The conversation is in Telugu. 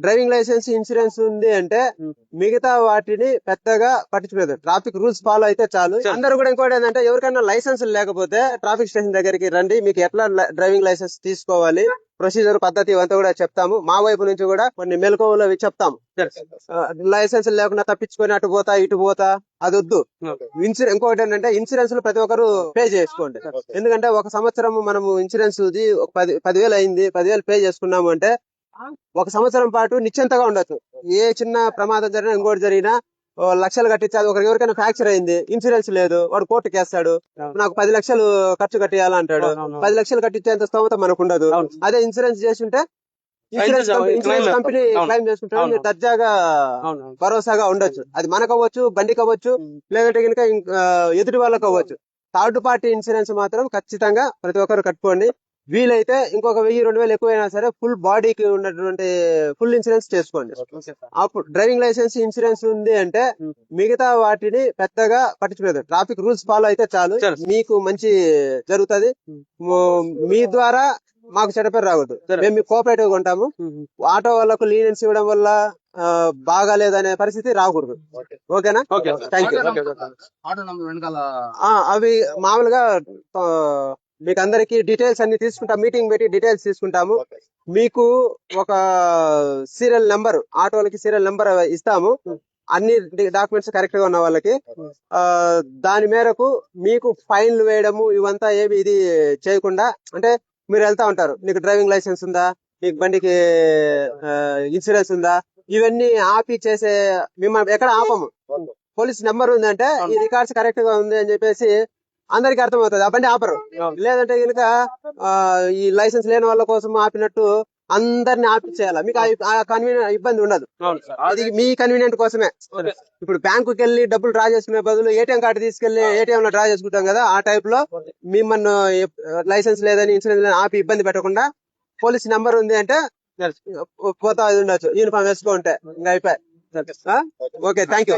డ్రైవింగ్ లైసెన్స్ ఇన్సూరెన్స్ ఉంది అంటే మిగతా వాటిని పెద్దగా పట్టించుకోలేదు. ట్రాఫిక్ రూల్స్ ఫాలో అయితే చాలు. అందరూ కూడా ఇంకోటి ఏంటంటే ఎవరికైనా లైసెన్స్ లేకపోతే ట్రాఫిక్ స్టేషన్ దగ్గరికి రండి, మీకు ఎట్లా డ్రైవింగ్ లైసెన్స్ తీసుకోవాలి, ప్రొసీజర్ పద్ధతి అంతా కూడా చెప్తాము. మా వైపు నుంచి కూడా కొన్ని మెలకువలు అవి చెప్తాము. లైసెన్స్ లేకుండా తప్పించుకొని అటు పోతా ఇటు పోతా అది వద్దు. ఇంకోటి ఏంటంటే ఇన్సూరెన్స్ ప్రతి ఒక్కరు పే చేసుకోండి. ఎందుకంటే ఒక సంవత్సరం మనము ఇన్సూరెన్స్ 10,000 అయింది, 10,000 పే చేసుకున్నాము అంటే ఒక సంవత్సరం పాటు నిశ్చింతగా ఉండొచ్చు. ఏ చిన్న ప్రమాదం జరిగినా ఇంకోటి జరిగినా లక్షలు కట్టించాలి. ఎవరికైనా ఫ్రాక్చర్ అయింది, ఇన్సూరెన్స్ లేదు, వాడు కోర్టుకి వేస్తాడు, నాకు 10 లక్షలు ఖర్చు కట్టియాలంటాడు. 10 లక్షలు కట్టించేంత స్తోమత మనకు ఉండదు. అదే ఇన్సూరెన్స్ చేస్తుంటే ఇన్సూరెన్స్ కంపెనీ క్లైమ్ చేసుకుంటారు, మీరు దర్జాగా భరోసాగా ఉండొచ్చు. అది మనకు అవ్వచ్చు, బండికి అవ్వచ్చు, లేదంటే కనుక ఎదుటి వాళ్ళకు అవ్వచ్చు. థర్డ్ పార్టీ ఇన్సూరెన్స్ మాత్రం ఖచ్చితంగా ప్రతి ఒక్కరు కట్టుకోండి. వీలైతే ఇంకొక 1,000-2,000 ఎక్కువైనా సరే ఫుల్ బాడీకి ఉన్నటువంటి ఫుల్ ఇన్సూరెన్స్ చేసుకోండి. అప్పుడు డ్రైవింగ్ లైసెన్స్ ఇన్సూరెన్స్ ఉంది అంటే మిగతా వాటిని పెద్దగా పట్టించుకోలేదు. ట్రాఫిక్ రూల్స్ ఫాలో అయితే చాలు, మీకు మంచి జరుగుతుంది. మీ ద్వారా మాకు చెడ్డ పేరు రాకూడదు. మేము మీకు కోఆపరేటివ్ గా ఉంటాము. ఆటో వాళ్ళకు లీనియన్స్ ఇవ్వడం వల్ల బాగాలేదనే పరిస్థితి రాకూడదు. ఓకేనా? Thank you. అవి మామూలుగా మీకు అందరికి డీటెయిల్స్ అన్ని తీసుకుంటాం, మీటింగ్ పెట్టి డీటెయిల్స్ తీసుకుంటాము. మీకు ఒక సీరియల్ నెంబర్, ఆటోలకి సీరియల్ నెంబర్ ఇస్తాము. అన్ని డాక్యుమెంట్స్ కరెక్ట్ గా ఉన్న వాళ్ళకి దాని మేరకు మీకు ఫైన్లు వేయడము ఇవంతా ఏమి ఇది చేయకుండా, అంటే మీరు వెళ్తా ఉంటారు, నీకు డ్రైవింగ్ లైసెన్స్ ఉందా, నీకు బండికి ఇన్సూరెన్స్ ఉందా, ఇవన్నీ ఆపి చేసే మిమ్మల్ని ఎక్కడ ఆపము. పోలీస్ నెంబర్ ఉందంటే ఈ రికార్డ్స్ కరెక్ట్ గా ఉంది అని చెప్పేసి అందరికి అర్థమవుతుంది, ఆ బండి ఆపరు. లేదంటే కనుక ఈ లైసెన్స్ లేని వాళ్ళ కోసం ఆపినట్టు అందరిని ఆపిచ్చేయాలి. మీకు ఇబ్బంది ఉండదు. అది మీ కన్వీనియంట్ కోసమే. ఇప్పుడు బ్యాంకుకి వెళ్ళి డబ్బులు డ్రా చేసుకునే బదులు ఏటీఎం కార్డు తీసుకెళ్లి ఏటీఎం లో డ్రా చేసుకుంటాం కదా, ఆ టైప్ లో మిమ్మల్ని లైసెన్స్ లేదని ఇన్సూరెన్స్ లేదని ఆపి ఇబ్బంది పెట్టకుండా పోలీస్ నెంబర్ ఉంది అంటే పోతా ఉండొచ్చు, యూనిఫామ్ వేసుకుంటే ఇంకా అయిపోయి. Okay, thank you.